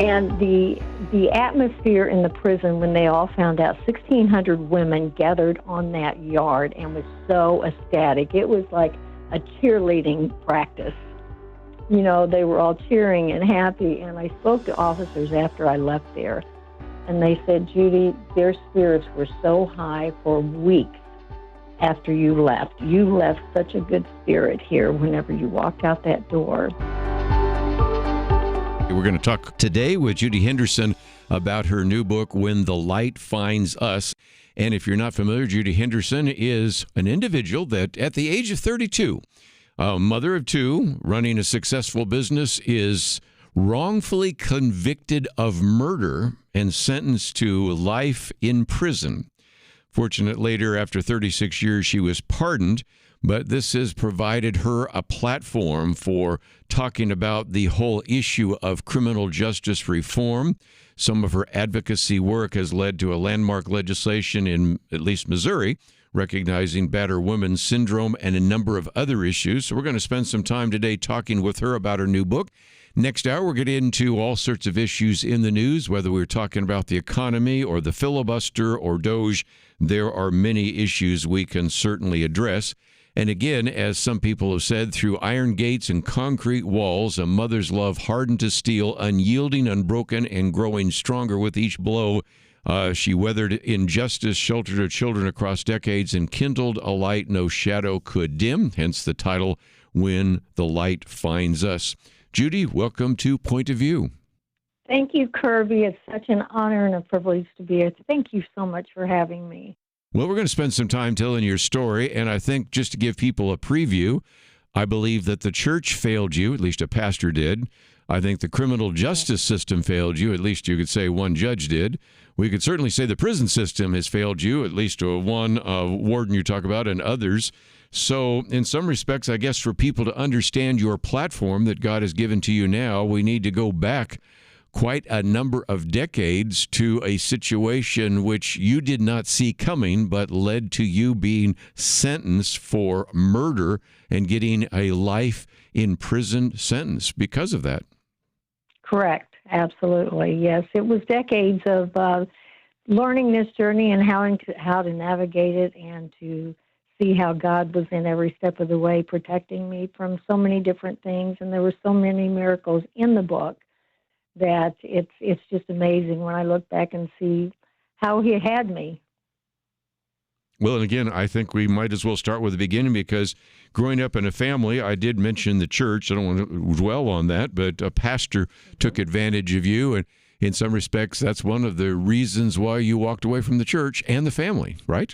And the atmosphere in the prison when they all found out, 1,600 women gathered on that yard and was so ecstatic. It was like a cheerleading practice. You know, they were all cheering and happy. And I spoke to officers after I left there, and they said, Judy, their spirits were so high for weeks after you left. You left such a good spirit here whenever you walked out that door. We're going to talk today with Judy Henderson about her new book, When the Light Finds Us. And if you're not familiar, Judy Henderson is an individual that at the age of 32, a mother of two, running a successful business, is wrongfully convicted of murder and sentenced to life in prison. Fortunately, later, after 36 years, she was pardoned. But this has provided her a platform for talking about the whole issue of criminal justice reform. Some of her advocacy work has led to a landmark legislation in at least Missouri, recognizing battered women syndrome and a number of other issues. So we're going to spend some time today talking with her about her new book. Next hour, we'll get into all sorts of issues in the news, whether we're talking about the economy or the filibuster or DOJ. There are many issues we can certainly address. And again, as some people have said, through iron gates and concrete walls, a mother's love hardened to steel, unyielding, unbroken, and growing stronger with each blow. She weathered injustice, sheltered her children across decades, and kindled a light no shadow could dim, hence the title, When the Light Finds Us. Judy, welcome to Point of View. Thank you, Kirby. It's such an honor and a privilege to be here. Thank you so much for having me. Well, we're going to spend some time telling your story, and I think just to give people a preview, I believe that the church failed you, at least a pastor did. I think the criminal justice system failed you, at least you could say one judge did. We could certainly say the prison system has failed you, at least one warden you talk about, and others. So in some respects, I guess for people to understand your platform that God has given to you now, we need to go back quite a number of decades to a situation which you did not see coming, but led to you being sentenced for murder and getting a life in prison sentence because of that. Correct. Absolutely. Yes. It was decades of learning this journey and how to navigate it and to see how God was in every step of the way protecting me from so many different things. And there were so many miracles in the book that it's just amazing when I look back and see how he had me. Well, and again, I think we might as well start with the beginning because growing up in a family, I did mention the church. I don't want to dwell on that, but a pastor took advantage of you. And in some respects, that's one of the reasons why you walked away from the church and the family, right?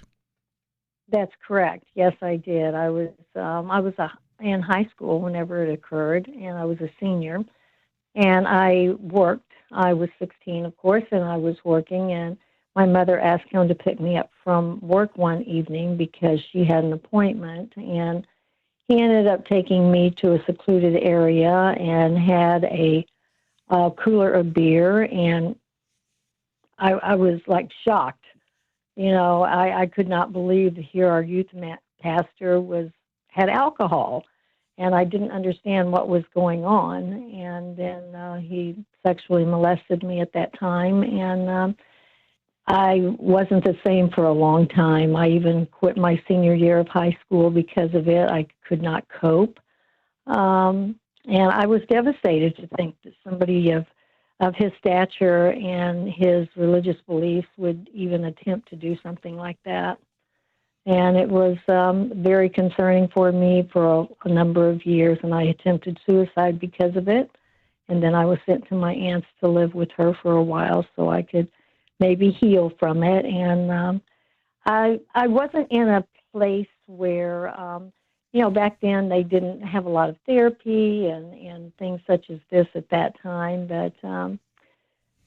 That's correct. Yes, I did. I was in high school whenever it occurred, and I was a senior. And I worked. I was 16, of course, and I was working. And my mother asked him to pick me up from work one evening because she had an appointment. And he ended up taking me to a secluded area and had a cooler of beer. And I was like shocked. You know, I could not believe to hear our youth pastor had alcohol. And I didn't understand what was going on. And then he sexually molested me at that time. And I wasn't the same for a long time. I even quit my senior year of high school because of it. I could not cope. And I was devastated to think that somebody of his stature and his religious beliefs would even attempt to do something like that. And it was very concerning for me for a number of years, and I attempted suicide because of it. And then I was sent to my aunt's to live with her for a while so I could maybe heal from it. And I wasn't in a place where, back then they didn't have a lot of therapy and things such as this at that time. But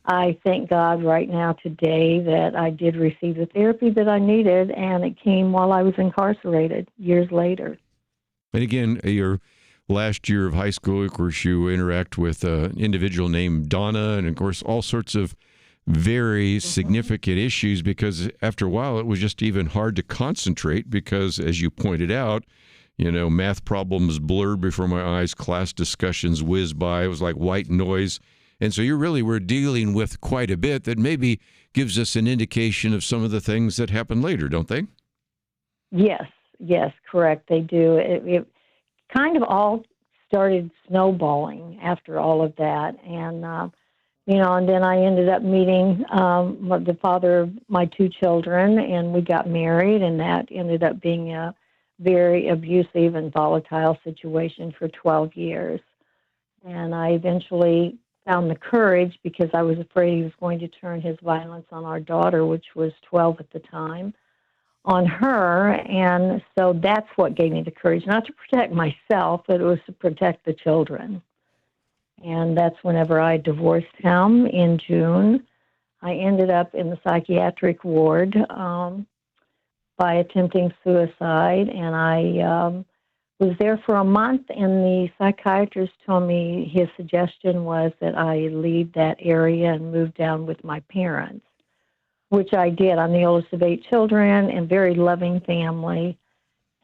I thank God right now today that I did receive the therapy that I needed, and it came while I was incarcerated years later. And again, your last year of high school, of course, you interact with an individual named Donna, and of course, all sorts of very significant issues, because after a while, it was just even hard to concentrate because, as you pointed out, math problems blurred before my eyes, class discussions whizzed by. It was like white noise. And so you really were dealing with quite a bit that maybe gives us an indication of some of the things that happen later, don't they? Yes, correct. They do. It kind of all started snowballing after all of that. And, and then I ended up meeting the father of my two children, and we got married, and that ended up being a very abusive and volatile situation for 12 years. And I eventually found the courage, because I was afraid he was going to turn his violence on our daughter, which was 12 at the time, on her. And so that's what gave me the courage, not to protect myself, but it was to protect the children. And that's whenever I divorced him in June. I ended up in the psychiatric ward by attempting suicide, and I was there for a month, and the psychiatrist told me his suggestion was that I leave that area and move down with my parents, which I did. I'm the oldest of 8 children and very loving family.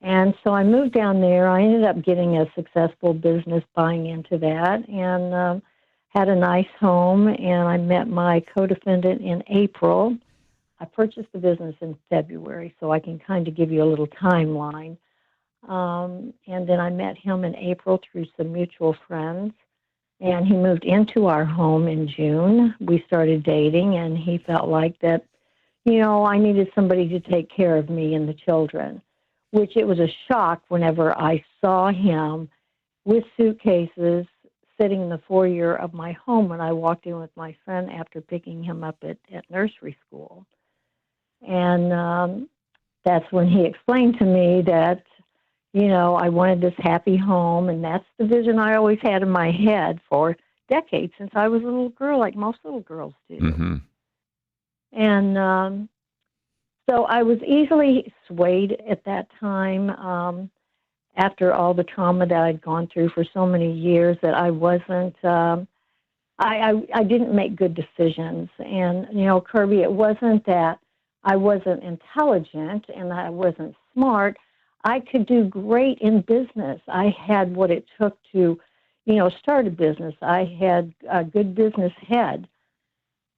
And so I moved down there. I ended up getting a successful business buying into that, and had a nice home, and I met my co-defendant in April. I purchased the business in February, so I can kind of give you a little timeline. And then I met him in April through some mutual friends, and he moved into our home in June. We started dating, and he felt like that, I needed somebody to take care of me and the children, which it was a shock whenever I saw him with suitcases sitting in the foyer of my home when I walked in with my son after picking him up at nursery school. And that's when he explained to me that, I wanted this happy home, and that's the vision I always had in my head for decades, since I was a little girl, like most little girls do. Mm-hmm. And so I was easily swayed at that time, after all the trauma that I'd gone through for so many years, that I wasn't, I didn't make good decisions. And, Kirby, it wasn't that I wasn't intelligent and I wasn't smart. I could do great in business. I had what it took to, start a business. I had a good business head.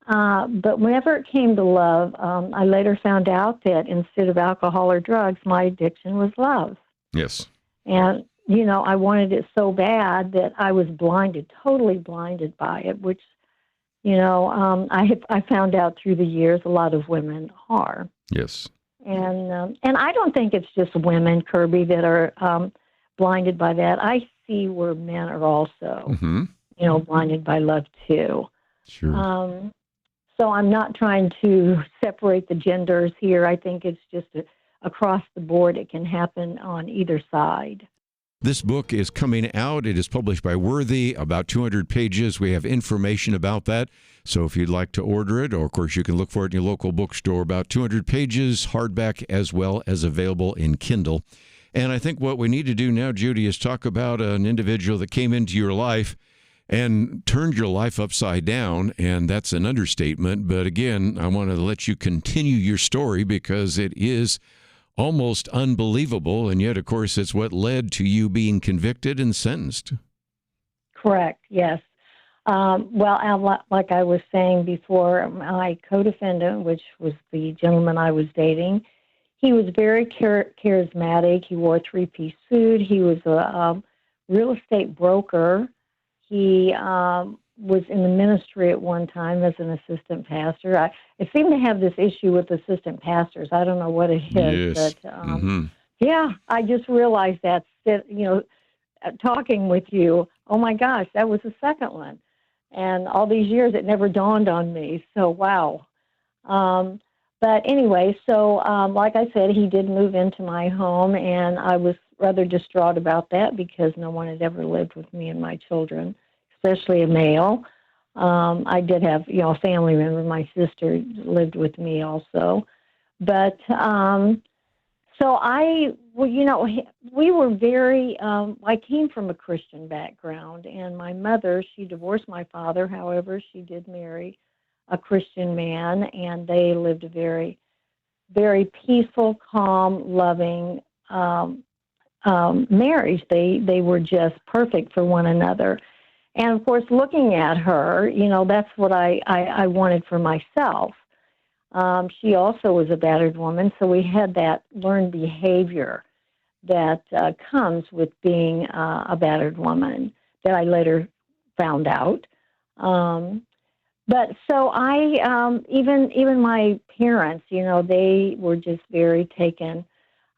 But whenever it came to love, I later found out that instead of alcohol or drugs, my addiction was love. Yes. And, I wanted it so bad that I was blinded, totally blinded by it, which, I found out through the years a lot of women are. Yes. And I don't think it's just women, Kirby, that are blinded by that. I see where men are also, blinded by love too. Sure. So I'm not trying to separate the genders here. I think it's just across the board. It can happen on either side. This book is coming out. It is published by Worthy, about 200 pages. We have information about that. So if you'd like to order it, or of course you can look for it in your local bookstore, about 200 pages, hardback as well as available in Kindle. And I think what we need to do now, Judy, is talk about an individual that came into your life and turned your life upside down, and that's an understatement. But again, I want to let you continue your story because it is almost unbelievable, and yet, of course, it's what led to you being convicted and sentenced. Correct, yes. Well, like I was saying before, my co-defendant, which was the gentleman I was dating, he was very charismatic. He wore a 3-piece suit. He was a real estate broker. He was in the ministry at one time as an assistant pastor. I seem to have this issue with assistant pastors. I don't know what it is, yes. but yeah, I just realized that, talking with you, oh my gosh, that was the second one. And all these years, it never dawned on me. So, wow. But anyway, so like I said, he did move into my home, and I was rather distraught about that because no one had ever lived with me and my children, especially a male. I did have, a family member. My sister lived with me also. But so we were very, I came from a Christian background, and my mother, she divorced my father. However, she did marry a Christian man, and they lived a very, very peaceful, calm, loving marriage. They were just perfect for one another. And of course, looking at her, that's what I wanted for myself. She also was a battered woman, so we had that learned behavior that comes with being a battered woman that I later found out. But so even my parents, they were just very taken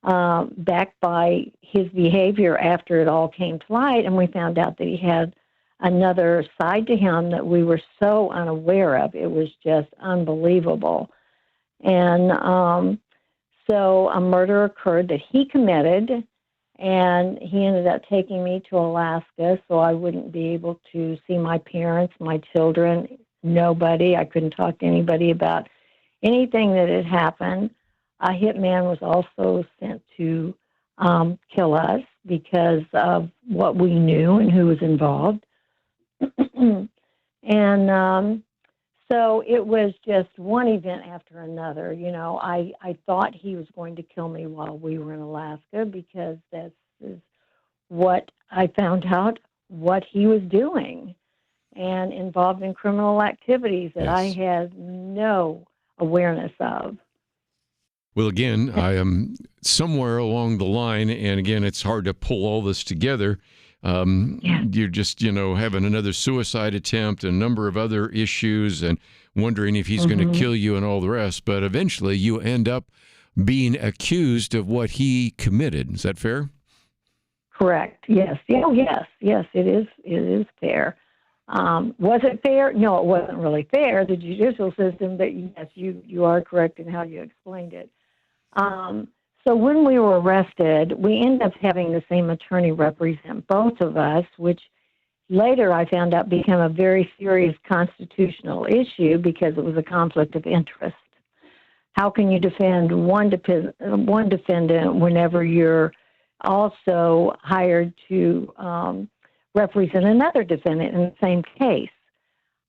back by his behavior after it all came to light, and we found out that he had another side to him that we were so unaware of. It was just unbelievable. And so a murder occurred that he committed, and he ended up taking me to Alaska so I wouldn't be able to see my parents, my children, nobody. I couldn't talk to anybody about anything that had happened. A hitman was also sent to kill us because of what we knew and who was involved. And so it was just one event after another. I thought he was going to kill me while we were in Alaska because this is what I found out what he was doing and involved in criminal activities that I had no awareness of. Well, again, I am somewhere along the line, and again, it's hard to pull all this together. You're just, having another suicide attempt, a number of other issues, and wondering if he's going to kill you and all the rest. But eventually you end up being accused of what he committed. Is that fair? Correct. Yes. Oh, yes. Yes, it is. It is fair. Was it fair? No, it wasn't really fair, the judicial system, but yes, you are correct in how you explained it. So when we were arrested, we ended up having the same attorney represent both of us, which later I found out became a very serious constitutional issue because it was a conflict of interest. How can you defend one defendant whenever you're also hired to represent another defendant in the same case?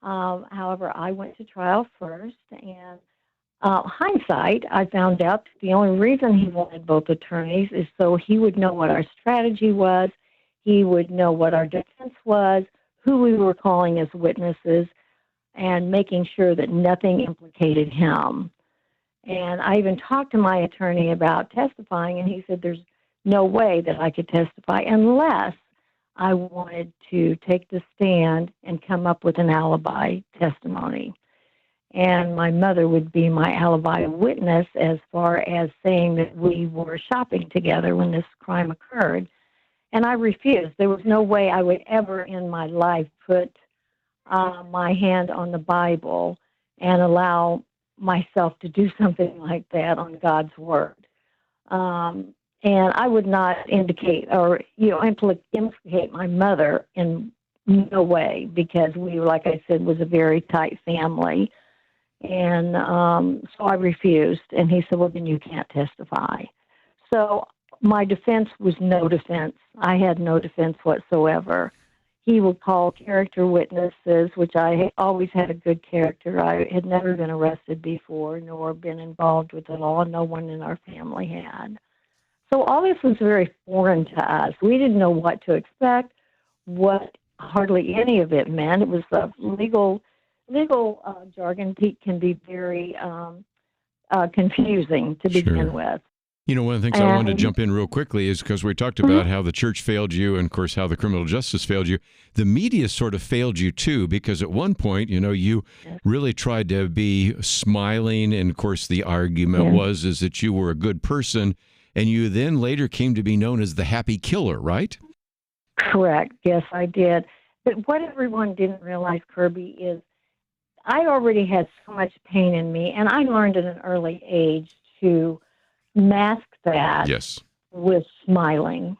However, I went to trial first, and hindsight, I found out that the only reason he wanted both attorneys is so he would know what our strategy was, he would know what our defense was, who we were calling as witnesses, and making sure that nothing implicated him. And I even talked to my attorney about testifying, and he said there's no way that I could testify unless I wanted to take the stand and come up with an alibi testimony. And my mother would be my alibi witness as far as saying that we were shopping together when this crime occurred. And I refused. There was no way I would ever in my life put my hand on the Bible and allow myself to do something like that on God's word. And I would not indicate or, implicate my mother in no way because we, like I said, was a very tight family. And so I refused. And he said, well, then you can't testify. So my defense was no defense. I had no defense whatsoever. He would call character witnesses, which I always had a good character. I had never been arrested before, nor been involved with it all. No one in our family had. So all this was very foreign to us. We didn't know what to expect, what hardly any of it meant. It was legal jargon can be very confusing to begin with. One of the things I wanted to jump in real quickly is because we talked about how the church failed you and, of course, how the criminal justice failed you. The media sort of failed you, too, because at one point, you really tried to be smiling. And, of course, the argument is that you were a good person. And you then later came to be known as the happy killer, right? Correct. Yes, I did. But what everyone didn't realize, Kirby, is I already had so much pain in me, and I learned at an early age to mask that with smiling,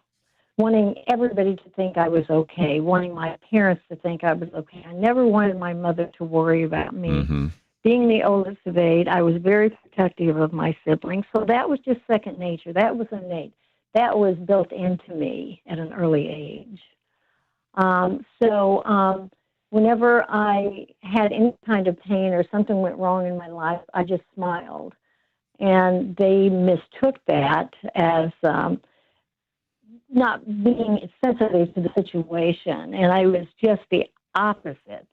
wanting everybody to think I was okay, wanting my parents to think I was okay. I never wanted my mother to worry about me. Mm-hmm. Being the oldest of 8, I was very protective of my siblings, so that was just second nature. That was innate. That was built into me at an early age. Whenever I had any kind of pain or something went wrong in my life, I just smiled. And they mistook that as not being sensitive to the situation, and I was just the opposite.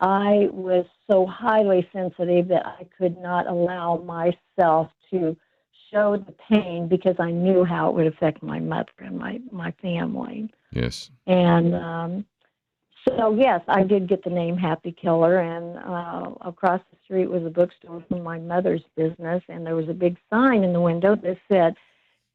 I was so highly sensitive that I could not allow myself to show the pain because I knew how it would affect my mother and my family. Yes. And so, yes, I did get the name Happy Killer, and across the street was a bookstore from my mother's business, and there was a big sign in the window that said,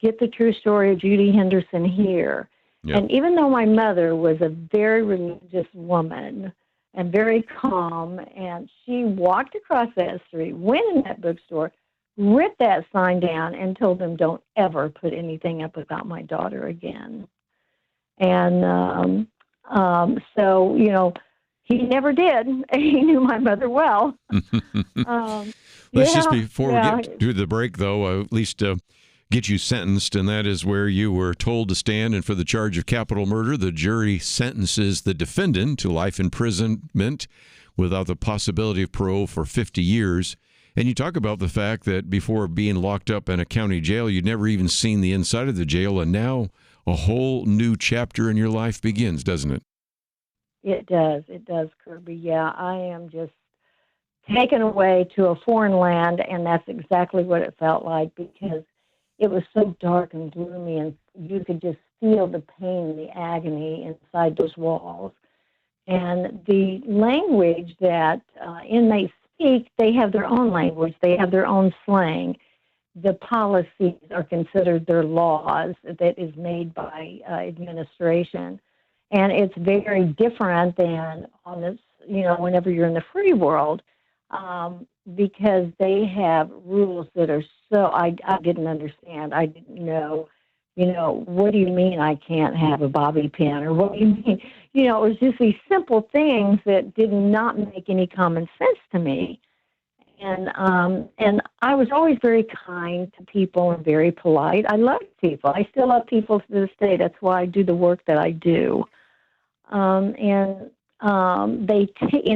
"Get the true story of Judy Henderson here." Yeah. And even though my mother was a very religious woman and very calm, and she walked across that street, went in that bookstore, ripped that sign down, and told them, "Don't ever put anything up about my daughter again." And so, he never did. He knew my mother well. Let's just, before we get to the break, though, at least get you sentenced, and that is where you were told to stand. And for the charge of capital murder, the jury sentences the defendant to life imprisonment without the possibility of parole for 50 years. And you talk about the fact that before being locked up in a county jail, you'd never even seen the inside of the jail, and now a whole new chapter in your life begins, doesn't it? It does. It does, Kirby. Yeah, I am just taken away to a foreign land, and that's exactly what it felt like, because it was so dark and gloomy, and you could just feel the pain and the agony inside those walls. And the language that inmates speak, they have their own language. They have their own slang. The policies are considered their laws that is made by administration. And it's very different than on this, whenever you're in the free world, because they have rules that are so, I didn't understand. I didn't know, what do you mean I can't have a bobby pin? Or what do you mean? It was just these simple things that did not make any common sense to me. And I was always very kind to people and very polite. I loved people. I still love people to this day. That's why I do the work that I do. In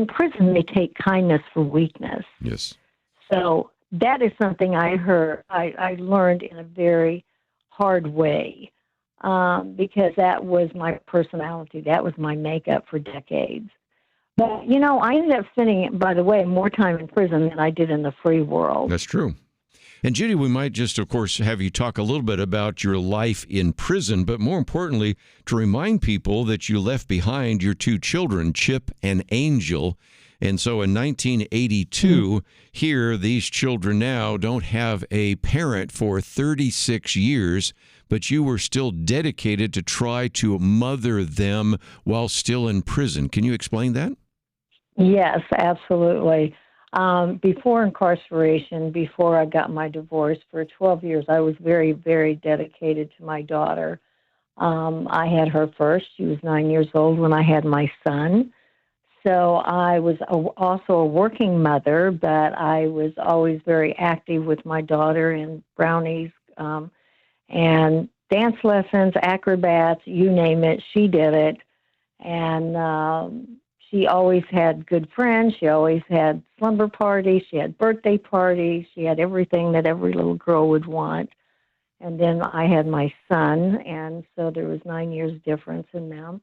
prison, they take kindness for weakness. Yes. So that is something I learned in a very hard way, because that was my personality. That was my makeup for decades. But, I ended up spending, by the way, more time in prison than I did in the free world. That's true. And Judy, we might just, of course, have you talk a little bit about your life in prison, but more importantly, to remind people that you left behind your two children, Chip and Angel. And so in 1982, here, these children now don't have a parent for 36 years, but you were still dedicated to try to mother them while still in prison. Can you explain that? Yes, absolutely. Before incarceration, before I got my divorce, for 12 years, I was very, very dedicated to my daughter. I had her first. She was 9 years old when I had my son. So I was also a working mother, but I was always very active with my daughter in brownies and dance lessons, acrobats, you name it, she did it. And she always had good friends. She always had slumber parties. She had birthday parties. She had everything that every little girl would want. And then I had my son, and so there was 9 years difference in them.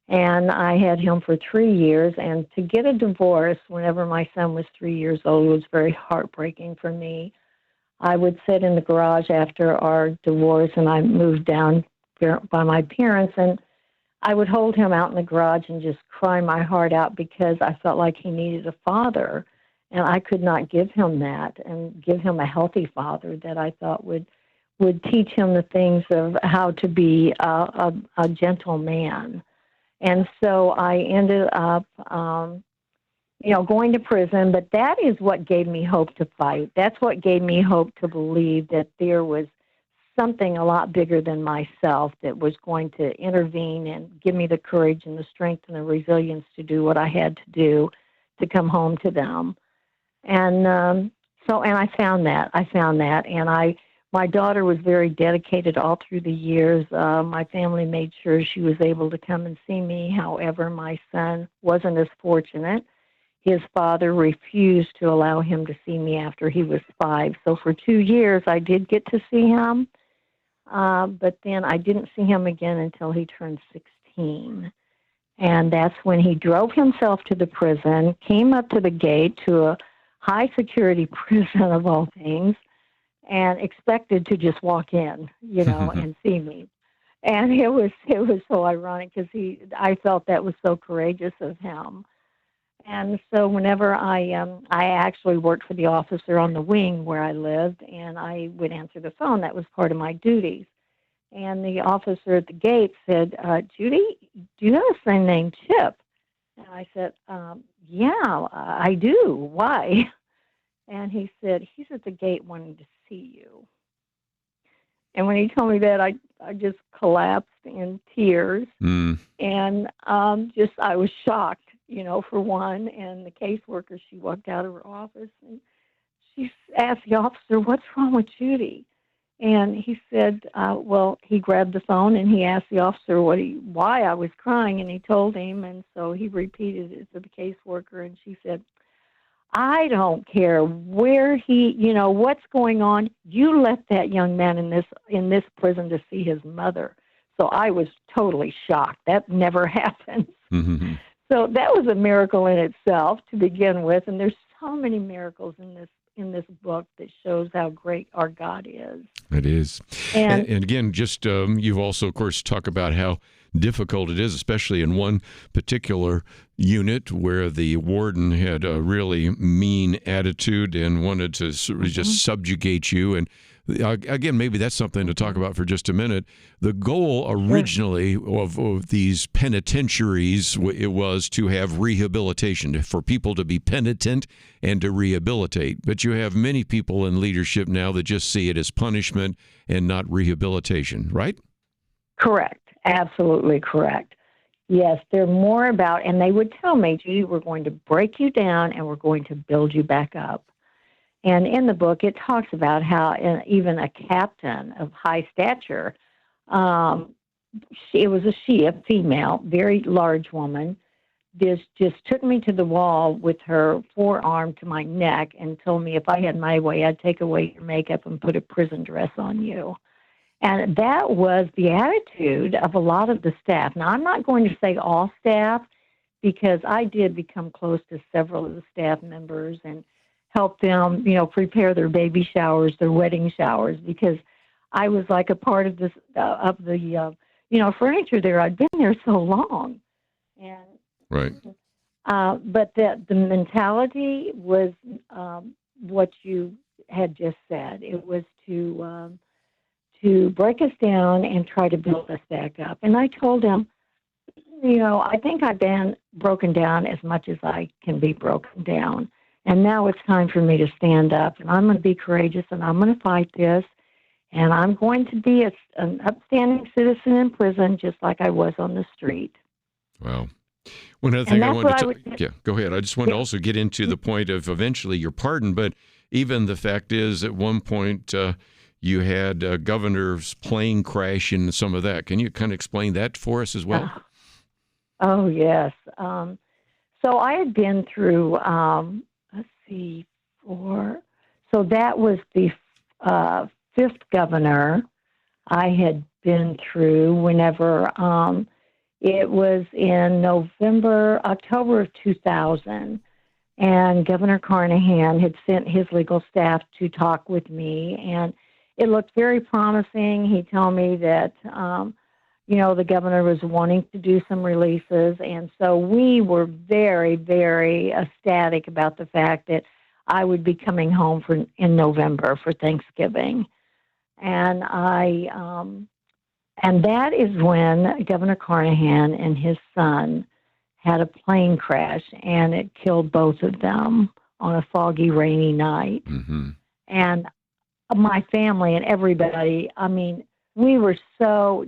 And I had him for 3 years. And to get a divorce whenever my son was 3 years old was very heartbreaking for me. I would sit in the garage after our divorce, and I moved down by my parents, and I would hold him out in the garage and just cry my heart out because I felt like he needed a father, and I could not give him that and give him a healthy father that I thought would teach him the things of how to be a gentle man. And so I ended up, going to prison, but that is what gave me hope to fight. That's what gave me hope to believe that there was something a lot bigger than myself that was going to intervene and give me the courage and the strength and the resilience to do what I had to do to come home to them. And and I found that. And my daughter was very dedicated all through the years. My family made sure she was able to come and see me. However, my son wasn't as fortunate. His father refused to allow him to see me after he was 5. So for 2 years, I did get to see him. But then I didn't see him again until he turned 16. And that's when he drove himself to the prison, came up to the gate to a high security prison of all things, and expected to just walk in, and see me. And it was so ironic because I felt that was so courageous of him. And so whenever I actually worked for the officer on the wing where I lived, and I would answer the phone. That was part of my duties. And the officer at the gate said, "Judy, do you have a son named Chip?" And I said, "Yeah, I do. Why?" And he said, "He's at the gate wanting to see you." And when he told me that, I just collapsed in tears. And I was shocked, for one. And the caseworker, she walked out of her office and she asked the officer, "What's wrong with Judy?" And he said, he grabbed the phone and he asked the officer why I was crying, and he told him. And so he repeated it to the caseworker, and she said, "I don't care where what's going on. You let that young man in this prison to see his mother." So I was totally shocked. That never happens. Mm-hmm. So that was a miracle in itself to begin with. And there's so many miracles in this book that shows how great our God is. It is. And again, just you've also, of course, talk about how difficult it is, especially in one particular unit where the warden had a really mean attitude and wanted to sort of just subjugate you. And again, maybe that's something to talk about for just a minute. The goal originally of these penitentiaries, it was to have rehabilitation, for people to be penitent and to rehabilitate. But you have many people in leadership now that just see it as punishment and not rehabilitation, right? Correct. Absolutely correct. Yes, they're more about, and they would tell me, "Judy, we're going to break you down and we're going to build you back up." And in the book, it talks about how even a captain of high stature, a female, very large woman, just took me to the wall with her forearm to my neck and told me if I had my way, I'd take away your makeup and put a prison dress on you. And that was the attitude of a lot of the staff. Now, I'm not going to say all staff, because I did become close to several of the staff members and help them, prepare their baby showers, their wedding showers, because I was like a part of this, furniture there. I'd been there so long. And right. But the mentality was what you had just said. It was to break us down and try to build us back up. And I told him, I think I've been broken down as much as I can be broken down. And now it's time for me to stand up. And I'm going to be courageous, and I'm going to fight this. And I'm going to be an upstanding citizen in prison, just like I was on the street. Wow. One other thing I wanted to go ahead. I just want to also get into the point of eventually your pardon, but even the fact is at one point you had a governor's plane crash and some of that. Can you kind of explain that for us as well? Oh, yes. So I had been through, so that was the fifth governor I had been through whenever it was in October of 2000. And Governor Carnahan had sent his legal staff to talk with me, and it looked very promising. He told me that, the governor was wanting to do some releases. And so we were very, very ecstatic about the fact that I would be coming home in November for Thanksgiving. And and that is when Governor Carnahan and his son had a plane crash, and it killed both of them on a foggy, rainy night. Mm-hmm. And my family and everybody, we were so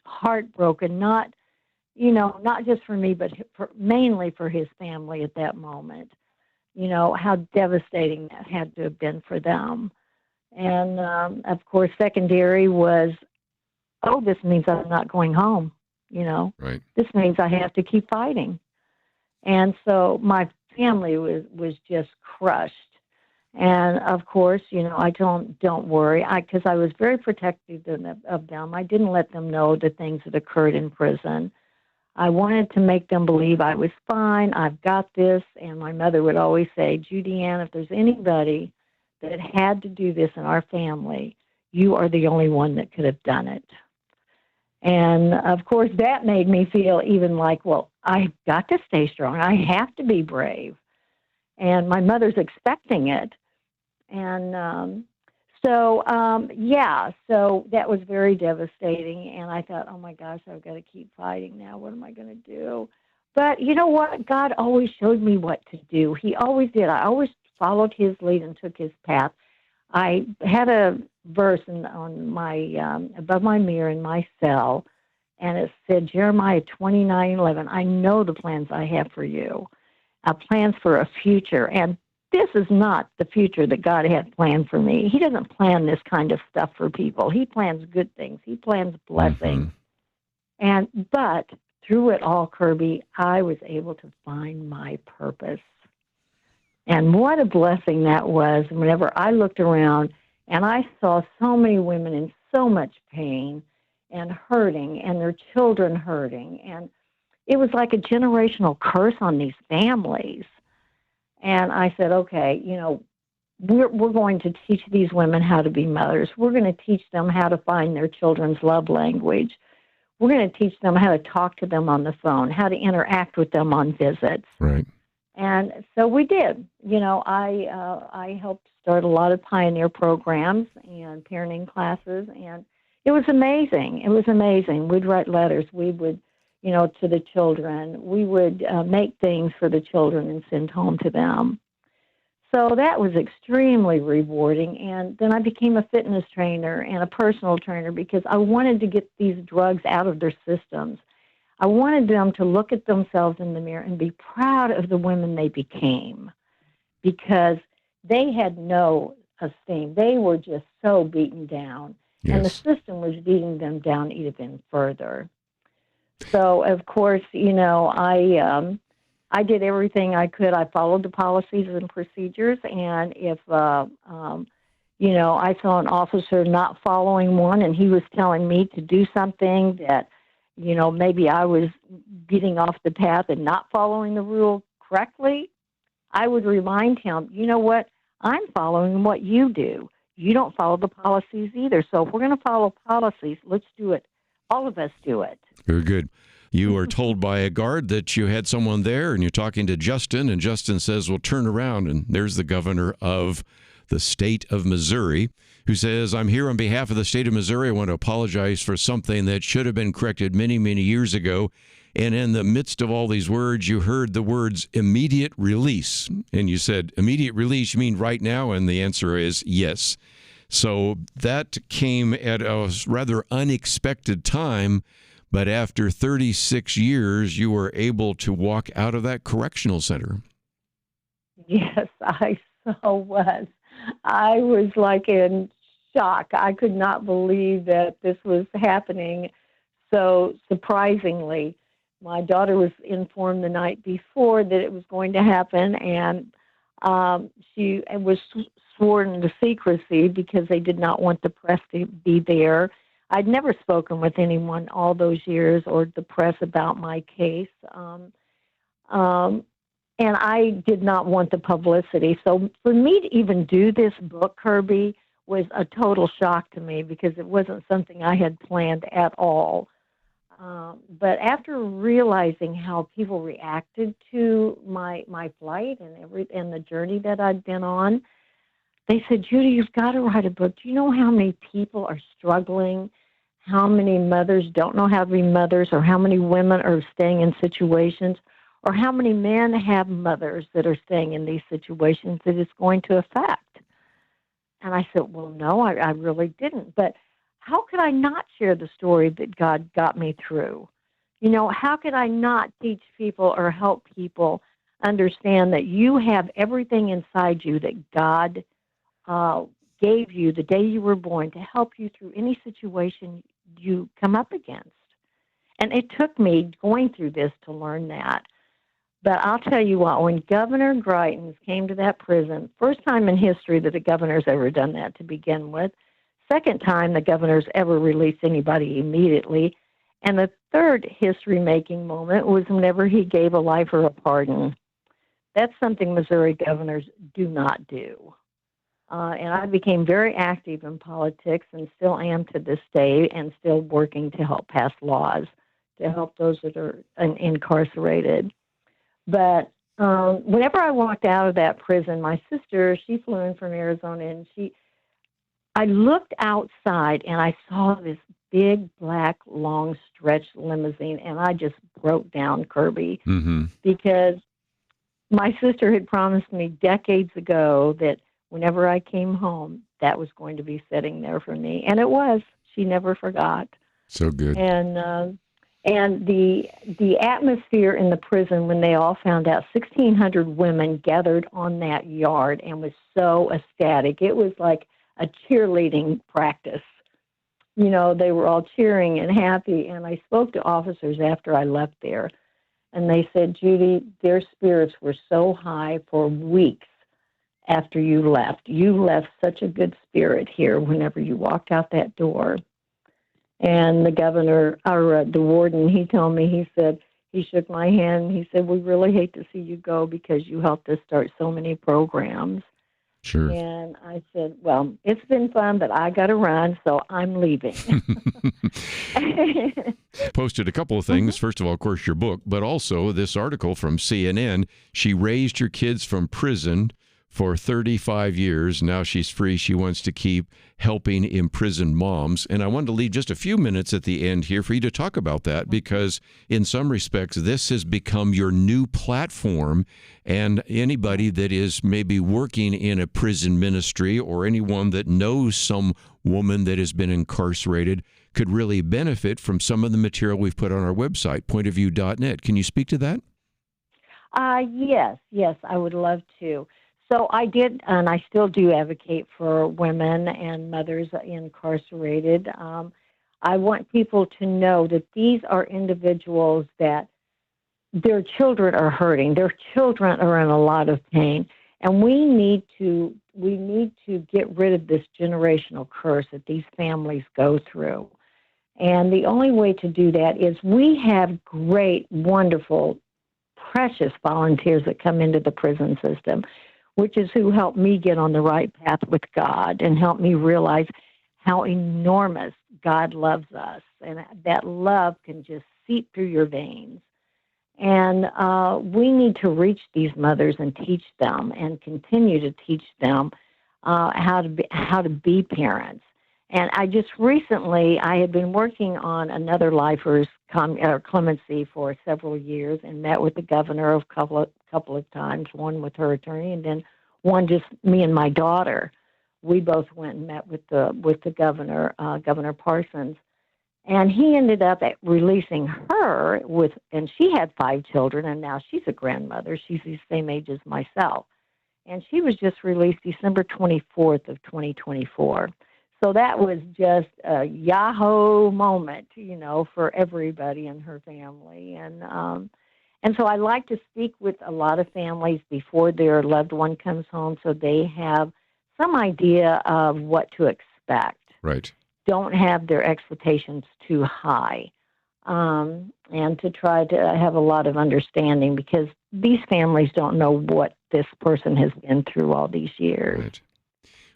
heartbroken, not just for me, but mainly for his family at that moment. How devastating that had to have been for them. And, of course, secondary was, this means I'm not going home, Right. This means I have to keep fighting. And so my family was just crushed. And of course, I don't worry, because I was very protective of them. I didn't let them know the things that occurred in prison. I wanted to make them believe I was fine. I've got this. And my mother would always say, Judy Ann, if there's anybody that had to do this in our family, you are the only one that could have done it. And of course, that made me feel even like, well, I've got to stay strong. I have to be brave. And my mother's expecting it. And so that was very devastating. And I thought, oh my gosh, I've got to keep fighting now. What am I going to do? But you know what? God always showed me what to do. He always did. I always followed his lead and took his path. I had a verse on my above my mirror in my cell, and it said, Jeremiah 29:11. I know the plans I have for you, plans for a future. And this is not the future that God had planned for me. He doesn't plan this kind of stuff for people. He plans good things. He plans blessings. But through it all, Kirby, I was able to find my purpose. And what a blessing that was whenever I looked around and I saw so many women in so much pain and hurting, and their children hurting. And it was like a generational curse on these families. And I said, okay, we're going to teach these women how to be mothers. We're going to teach them how to find their children's love language. We're going to teach them how to talk to them on the phone, how to interact with them on visits. Right. And so we did. I helped start a lot of pioneer programs and parenting classes, and it was amazing. It was amazing. We'd write letters. We would, to the children. We would make things for the children and send home to them. So that was extremely rewarding. And then I became a fitness trainer and a personal trainer because I wanted to get these drugs out of their systems. I wanted them to look at themselves in the mirror and be proud of the women they became, because they had no esteem. They were just so beaten down, and the system was beating them down even further. So, of course, I did everything I could. I followed the policies and procedures, and if I saw an officer not following one and he was telling me to do something that maybe I was getting off the path and not following the rule correctly, I would remind him, you know what, I'm following what you do. You don't follow the policies either. So if we're going to follow policies, let's do it. All of us do it. Very good. You are told by a guard that you had someone there, and you're talking to Justin, and Justin says, well, turn around, and there's the governor of the state of Missouri, who says, I'm here on behalf of the state of Missouri. I want to apologize for something that should have been corrected many, many years ago. And in the midst of all these words, you heard the words immediate release. And you said, immediate release, you mean right now? And the answer is yes. So that came at a rather unexpected time. But after 36 years, you were able to walk out of that correctional center. Yes, I so was. I was like in shock. I could not believe that this was happening so surprisingly. My daughter was informed the night before that it was going to happen, and she was sworn into secrecy because they did not want the press to be there. I'd never spoken with anyone all those years or the press about my case. And I did not want the publicity. So for me to even do this book, Kirby, was a total shock to me because it wasn't something I had planned at all. But after realizing how people reacted to my flight and the journey that I'd been on, they said, Judy, you've got to write a book. Do you know how many people are struggling? How many mothers don't know how to be mothers, or how many women are staying in situations, or how many men have mothers that are staying in these situations that it's going to affect? And I said, well, no, I really didn't. But how could I not share the story that God got me through? How could I not teach people or help people understand that you have everything inside you that God gave you the day you were born to help you through any situation you come up against? And it took me going through this to learn that. But I'll tell you what, when Governor Greitens came to that prison, first time in history that the governor's ever done that to begin with, second time the governor's ever released anybody immediately, and the third history-making moment was whenever he gave a lifer a pardon. That's something Missouri governors do not do. And I became very active in politics and still am to this day, and still working to help pass laws to help those that are incarcerated. But whenever I walked out of that prison, my sister, she flew in from Arizona, and I looked outside and I saw this big, black, long stretched limousine, and I just broke down, Kirby, because my sister had promised me decades ago that whenever I came home, that was going to be sitting there for me. And it was. She never forgot. So good. And the atmosphere in the prison when they all found out, 1,600 women gathered on that yard and was so ecstatic. It was like a cheerleading practice. You know, they were all cheering and happy. And I spoke to officers after I left there, and they said, Judy, their spirits were so high for weeks after you left. You left such a good spirit here whenever you walked out that door. And the governor, or the warden, he told me, he said, he shook my hand, and he said, we really hate to see you go because you helped us start so many programs. Sure. And I said, well, it's been fun, but I got to run, so I'm leaving. Posted a couple of things. First of all, of course, your book, but also this article from CNN. She raised your kids from prison for 35 years. Now she's free. She wants to keep helping imprisoned moms. And I wanted to leave just a few minutes at the end here for you to talk about that, because in some respects, this has become your new platform. And anybody that is maybe working in a prison ministry, or anyone that knows some woman that has been incarcerated, could really benefit from some of the material we've put on our website, pointofview.net. Can you speak to that? Yes, I would love to. So I did, and I still do advocate for women and mothers incarcerated. I want people to know that these are individuals that their children are hurting. Their children are in a lot of pain, and we need to get rid of this generational curse that these families go through. And the only way to do that is we have great, wonderful, precious volunteers that come into the prison system, which is who helped me get on the right path with God and helped me realize how enormous God loves us. And that love can just seep through your veins. And we need to reach these mothers and teach them and continue to teach them how to be parents. And I just recently, I had been working on another lifer's clemency for several years, and met with the governor a couple of times, one with her attorney, and then one just me and my daughter. We both went and met with the governor, Governor Parsons, and he ended up releasing her and she had 5 children, and now she's a grandmother. She's the same age as myself, and she was just released December 24th of 2024. So that was just a Yahoo moment, for everybody in her family. And so I like to speak with a lot of families before their loved one comes home, so they have some idea of what to expect. Right. Don't have their expectations too high, and to try to have a lot of understanding, because these families don't know what this person has been through all these years. Right.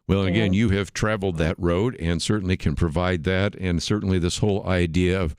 Well, again, you have traveled that road and certainly can provide that. And certainly this whole idea of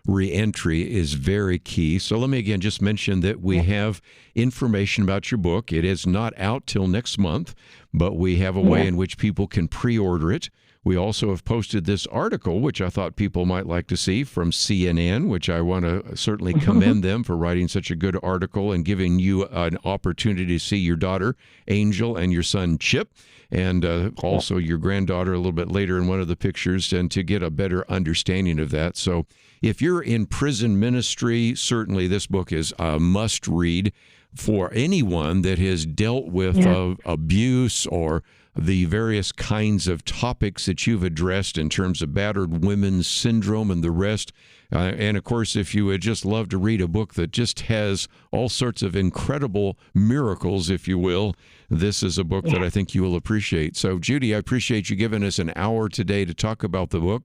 reentry is very key. So let me again just mention that we have information about your book. It is not out till next month, but we have a way in which people can pre-order it. We also have posted this article, which I thought people might like to see, from CNN, which I want to certainly commend them for writing such a good article and giving you an opportunity to see your daughter, Angel, and your son, Chip, and also your granddaughter a little bit later in one of the pictures, and to get a better understanding of that. So if you're in prison ministry, certainly this book is a must read for anyone that has dealt with abuse or the various kinds of topics that you've addressed in terms of battered women's syndrome and the rest. And of course, if you would just love to read a book that just has all sorts of incredible miracles, if you will, this is a book that I think you will appreciate. So, Judy, I appreciate you giving us an hour today to talk about the book.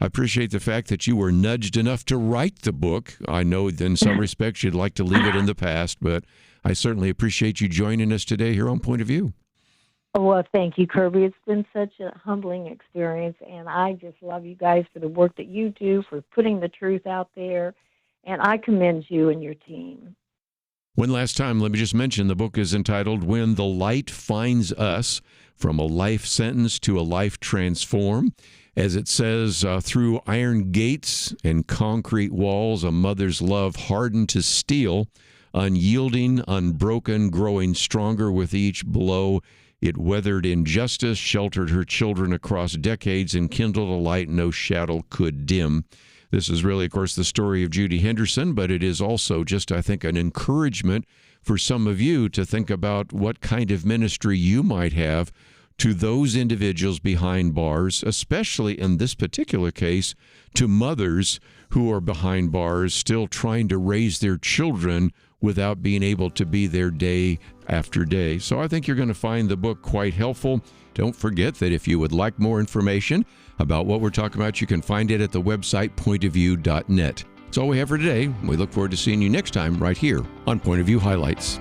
I appreciate the fact that you were nudged enough to write the book. I know in some respects you'd like to leave it in the past, but I certainly appreciate you joining us today here on Point of View. Well, thank you, Kirby. It's been such a humbling experience, and I just love you guys for the work that you do, for putting the truth out there, and I commend you and your team. One last time, let me just mention the book is entitled When the Light Finds Us, From a Life Sentence to a Life Transformed. As it says, through iron gates and concrete walls, a mother's love hardened to steel, unyielding, unbroken, growing stronger with each blow. It weathered injustice, sheltered her children across decades, and kindled a light no shadow could dim. This is really, of course, the story of Judy Henderson, but it is also just, I think, an encouragement for some of you to think about what kind of ministry you might have to those individuals behind bars, especially in this particular case, to mothers who are behind bars still trying to raise their children without being able to be there day after day. So I think you're going to find the book quite helpful. Don't forget that if you would like more information about what we're talking about, you can find it at the website pointofview.net. That's all we have for today. We look forward to seeing you next time right here on Point of View Highlights.